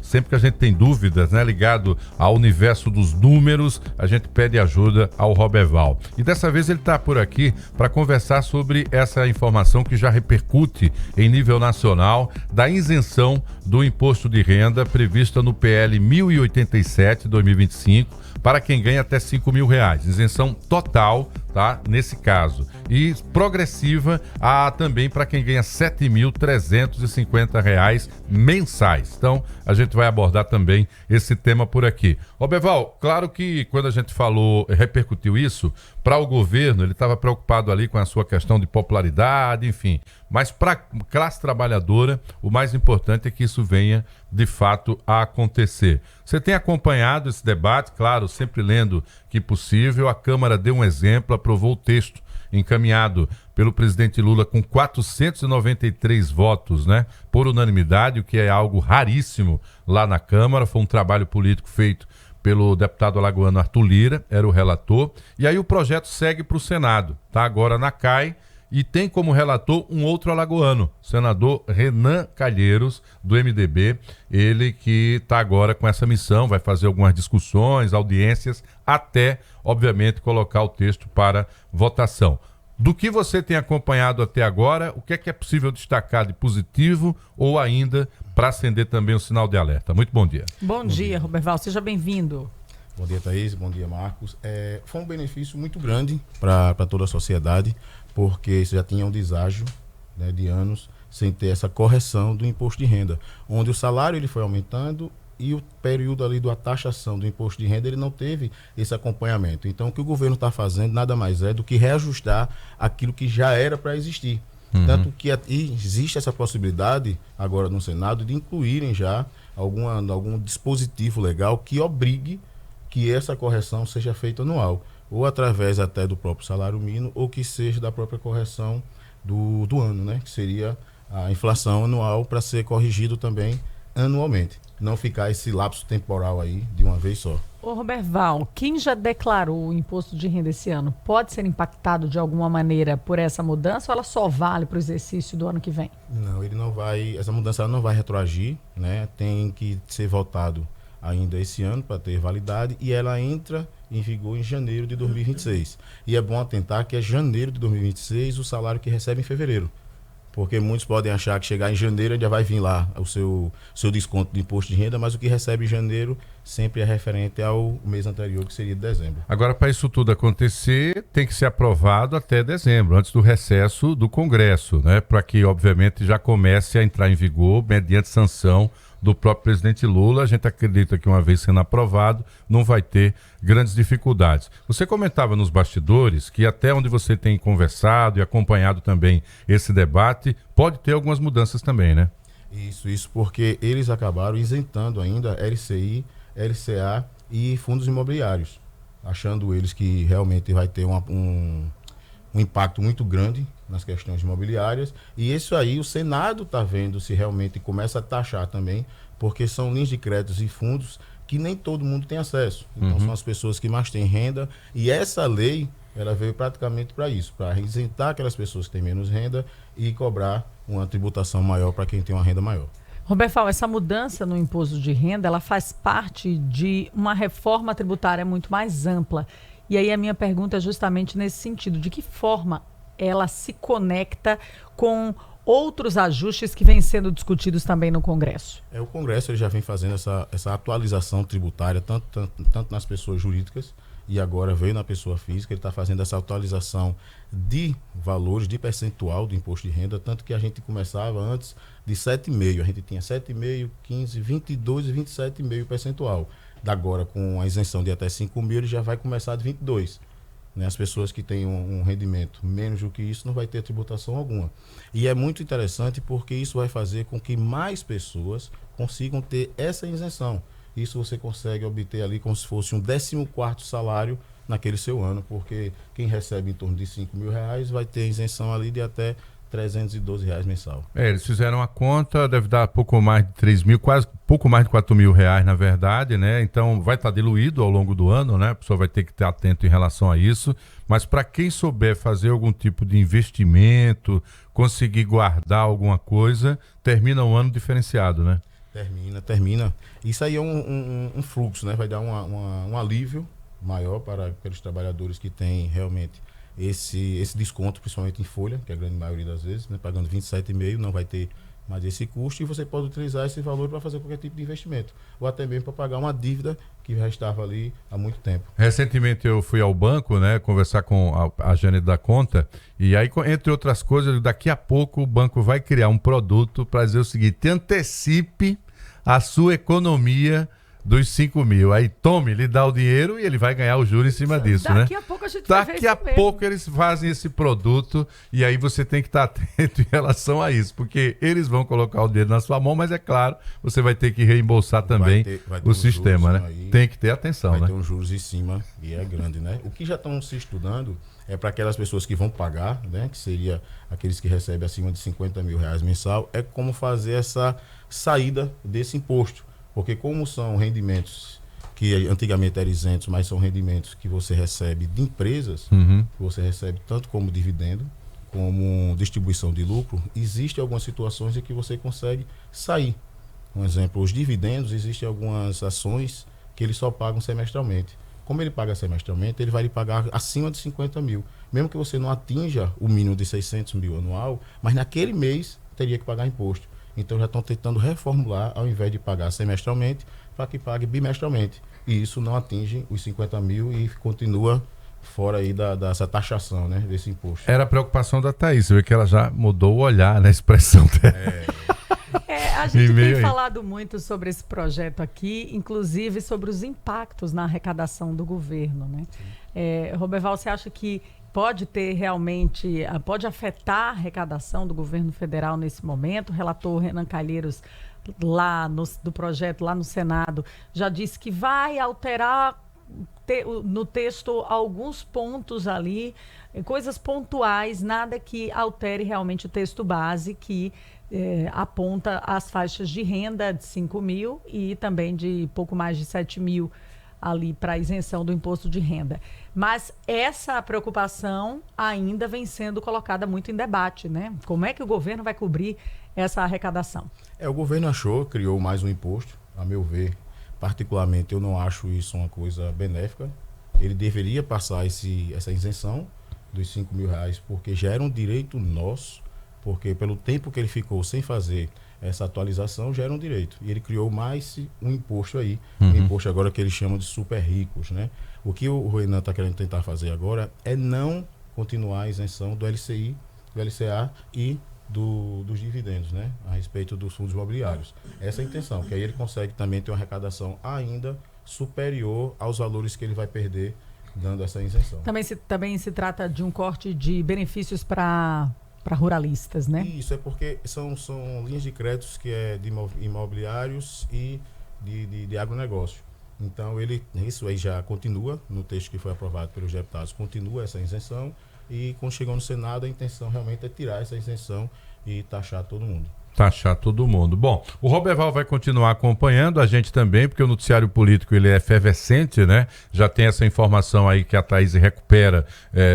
Sempre que a gente tem dúvidas, né, ligado ao universo dos números, a gente pede ajuda ao Roberval. E dessa vez ele está por aqui para conversar sobre essa informação que já repercute em nível nacional da isenção do imposto de renda prevista no PL 1087/2025 para quem ganha até R$5.000. Isenção total, tá? Nesse caso. E progressiva também para quem ganha R$7.350 mensais. Então, a gente vai abordar também esse tema por aqui. Roberval, claro que quando a gente repercutiu isso, para o governo, ele estava preocupado ali com a sua questão de popularidade, enfim. Mas para a classe trabalhadora, o mais importante é que isso venha, de fato, a acontecer. Você tem acompanhado esse debate, claro, sempre lendo que possível. A Câmara deu um exemplo, aprovou o texto encaminhado pelo presidente Lula com 493 votos, né, por unanimidade, o que é algo raríssimo lá na Câmara. Foi um trabalho político feito pelo deputado alagoano Arthur Lira, era o relator, e aí o projeto segue para o Senado, tá agora na CAI, e tem como relator um outro alagoano, o senador Renan Calheiros, do MDB, ele que está agora com essa missão, vai fazer algumas discussões, audiências, até, obviamente, colocar o texto para votação. Do que você tem acompanhado até agora, o que é possível destacar de positivo ou ainda para acender também o sinal de alerta? Muito bom dia. Bom dia, Roberval. Seja bem-vindo. Bom dia, Thaís. Bom dia, Marcos. Foi um benefício muito grande para toda a sociedade, porque já tinha um deságio, né, de anos sem ter essa correção do imposto de renda, onde o salário ele foi aumentando e o período ali da taxação do imposto de renda ele não teve esse acompanhamento. Então, o que o governo está fazendo nada mais é do que reajustar aquilo que já era para existir. Tanto que existe essa possibilidade agora no Senado de incluírem já algum dispositivo legal que obrigue que essa correção seja feita anual, ou através até do próprio salário mínimo, ou que seja da própria correção do ano, né? Que seria a inflação anual para ser corrigido também anualmente. Não ficar esse lapso temporal aí de uma vez só. Ô Roberval, quem já declarou o imposto de renda esse ano pode ser impactado de alguma maneira por essa mudança ou ela só vale para o exercício do ano que vem? Não, ele não vai, essa mudança ela não vai retroagir, né? Tem que ser votado ainda esse ano para ter validade e ela entra em vigor em janeiro de 2026. E é bom atentar que é janeiro de 2026 o salário que recebe em fevereiro. Porque muitos podem achar que chegar em janeiro já vai vir lá o seu desconto de imposto de renda, mas o que recebe em janeiro sempre é referente ao mês anterior, que seria de dezembro. Agora, para isso tudo acontecer, tem que ser aprovado até dezembro, antes do recesso do Congresso, né? Para que, obviamente, já comece a entrar em vigor mediante sanção do próprio presidente Lula. A gente acredita que uma vez sendo aprovado, não vai ter grandes dificuldades. Você comentava nos bastidores que até onde você tem conversado e acompanhado também esse debate, pode ter algumas mudanças também, né? Isso porque eles acabaram isentando ainda LCI, LCA e fundos imobiliários, achando eles que realmente vai ter um impacto muito grande nas questões imobiliárias, e isso aí o Senado está vendo se realmente começa a taxar também, porque são linhas de créditos e fundos que nem todo mundo tem acesso. Então são as pessoas que mais têm renda, e essa lei ela veio praticamente para isso, para isentar aquelas pessoas que têm menos renda e cobrar uma tributação maior para quem tem uma renda maior. Roberval, essa mudança no imposto de renda, ela faz parte de uma reforma tributária muito mais ampla. E aí a minha pergunta é justamente nesse sentido, de que forma ela se conecta com outros ajustes que vêm sendo discutidos também no Congresso? O Congresso ele já vem fazendo essa atualização tributária, tanto nas pessoas jurídicas, e agora veio na pessoa física. Ele está fazendo essa atualização de valores, de percentual do imposto de renda, tanto que a gente começava antes de 7,5%, a gente tinha 7,5%, 15%, 22% e 27,5% percentual. Agora, com a isenção de até 5.000, ele já vai começar de 22%. As pessoas que têm um rendimento menos do que isso não vai ter tributação alguma. E é muito interessante porque isso vai fazer com que mais pessoas consigam ter essa isenção. Isso você consegue obter ali como se fosse um 14º salário naquele seu ano, porque quem recebe em torno de R$5.000 vai ter isenção ali de até R$312 mensal. Eles fizeram a conta, deve dar pouco mais de 3 mil, quase pouco mais de R$4.000, na verdade, né? Então vai estar diluído ao longo do ano, né? A pessoa vai ter que estar atento em relação a isso. Mas para quem souber fazer algum tipo de investimento, conseguir guardar alguma coisa, termina um ano diferenciado, né? Termina. Isso aí é um fluxo, né? Vai dar um alívio maior para aqueles trabalhadores que têm realmente esse desconto, principalmente em folha, que é a grande maioria das vezes, né? Pagando 27,5, não vai ter mais esse custo, e você pode utilizar esse valor para fazer qualquer tipo de investimento, ou até mesmo para pagar uma dívida que já estava ali há muito tempo. Recentemente eu fui ao banco, né, conversar com a gerente da conta, e aí, entre outras coisas, daqui a pouco o banco vai criar um produto para dizer o seguinte: antecipe a sua economia dos 5 mil. Aí tome, lhe dá o dinheiro e ele vai ganhar o juro em cima disso, né? Daqui a pouco a gente vai ver Daqui a pouco eles fazem esse produto, e aí você tem que estar atento em relação a isso, porque eles vão colocar o dinheiro na sua mão, mas é claro, você vai ter que reembolsar também vai ter o sistema, né? Aí, tem que ter atenção, né? Vai ter uns juros em cima, e é grande, né? O que já estão se estudando é para aquelas pessoas que vão pagar, né? Que seria aqueles que recebem acima de 50 mil reais mensal, é como fazer essa saída desse imposto. Porque como são rendimentos que antigamente eram isentos, mas são rendimentos que você recebe de empresas, que você recebe tanto como dividendo, como distribuição de lucro, existem algumas situações em que você consegue sair. Um exemplo, os dividendos, existem algumas ações que eles só pagam semestralmente. Como ele paga semestralmente, ele vai lhe pagar acima de 50 mil. Mesmo que você não atinja o mínimo de 600 mil anual, mas naquele mês teria que pagar imposto. Então já estão tentando reformular, ao invés de pagar semestralmente, para que pague bimestralmente. E isso não atinge os 50 mil e continua fora aí dessa taxação, né, desse imposto. Era a preocupação da Thaís, você vê que ela já mudou o olhar na expressão dela. A gente tem falado muito sobre esse projeto aqui, inclusive sobre os impactos na arrecadação do governo, né? Roberval, você acha que pode ter realmente, pode afetar a arrecadação do governo federal nesse momento? O relator Renan Calheiros, do projeto lá no Senado, já disse que vai alterar no texto alguns pontos ali, coisas pontuais, nada que altere realmente o texto base, que aponta as faixas de renda de 5 mil e também de pouco mais de 7 mil ali para isenção do imposto de renda. Mas essa preocupação ainda vem sendo colocada muito em debate, né? Como é que o governo vai cobrir essa arrecadação? O governo criou mais um imposto, a meu ver, particularmente eu não acho isso uma coisa benéfica. Ele deveria passar essa isenção dos 5 mil reais, porque já era um direito nosso, porque pelo tempo que ele ficou sem fazer essa atualização, já era um direito. E ele criou mais um imposto aí, um imposto agora que eles chamam de super ricos, né? O que o Renan está querendo tentar fazer agora é não continuar a isenção do LCI, do LCA e dos dividendos, né? A respeito dos fundos imobiliários. Essa é a intenção, que aí ele consegue também ter uma arrecadação ainda superior aos valores que ele vai perder dando essa isenção. Também se trata de um corte de benefícios para ruralistas, né? Isso, é porque são linhas de créditos que é de imobiliários e de agronegócio. Então, isso aí já continua no texto que foi aprovado pelos deputados, continua essa isenção, e quando chegou no Senado, a intenção realmente é tirar essa isenção e taxar todo mundo. Taxar todo mundo. Bom, o Roberval vai continuar acompanhando a gente também, porque o noticiário político ele é efervescente, né? Já tem essa informação aí que a Thaís recupera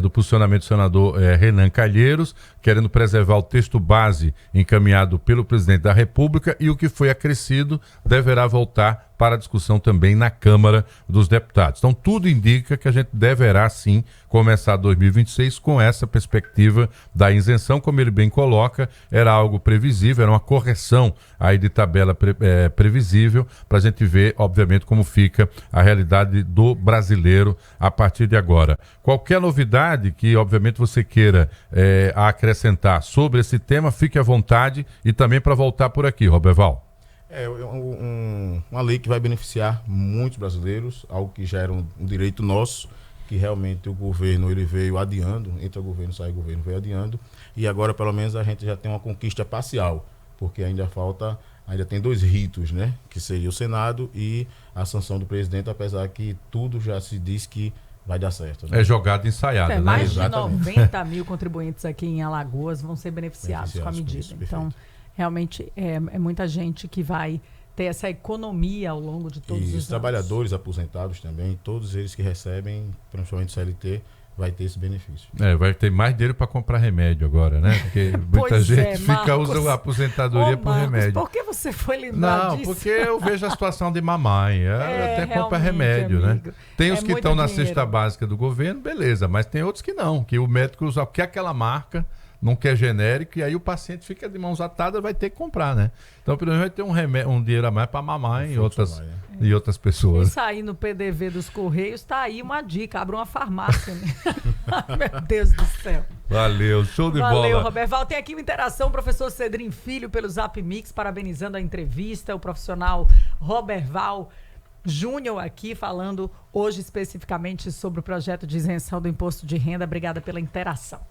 do posicionamento do senador Renan Calheiros, querendo preservar o texto base encaminhado pelo presidente da República, e o que foi acrescido deverá voltar para a discussão também na Câmara dos Deputados. Então, tudo indica que a gente deverá, sim, começar 2026 com essa perspectiva da isenção, como ele bem coloca, era algo previsível, era uma correção aí de tabela previsível, para a gente ver, obviamente, como fica a realidade do brasileiro a partir de agora. Qualquer novidade que, obviamente, você queira acrescentar sobre esse tema, fique à vontade, e também para voltar por aqui, Roberval. Uma lei que vai beneficiar muitos brasileiros, algo que já era um direito nosso, que realmente o governo ele veio adiando, entra o governo, sai o governo, veio adiando, e agora pelo menos a gente já tem uma conquista parcial, porque ainda tem 2 ritos, né, que seria o Senado e a sanção do presidente, apesar que tudo já se diz que vai dar certo, né? É jogada ensaiada, né? Mais Exatamente. de 90 mil contribuintes aqui em Alagoas vão ser beneficiados com a medida. Isso, então, realmente, é muita gente que vai ter essa economia ao longo de todos os anos. Trabalhadores aposentados também, todos eles que recebem, principalmente CLT, vai ter esse benefício. Vai ter mais dinheiro para comprar remédio agora, né? Porque muita gente fica usando a aposentadoria por remédio. Por que você foi lembrar disso? Não, porque eu vejo a situação de mamãe. Até compra remédio, amigo. né? Tem os que estão na dinheiro. cesta básica do governo, beleza, mas tem outros que não, que o médico usa quer aquela marca, não quer genérico, e aí o paciente fica de mãos atadas, vai ter que comprar, né? Então, pelo menos vai ter um dinheiro a mais para mamar e outras pessoas. Isso aí no PDV dos Correios, tá aí uma dica, abra uma farmácia, né? Meu Deus do céu. Valeu, show de bola. Valeu, Roberval. Tem aqui uma interação, o professor Cedrin Filho pelo Zap Mix, parabenizando a entrevista, o profissional Roberval Júnior aqui falando hoje especificamente sobre o projeto de isenção do imposto de renda. Obrigada pela interação.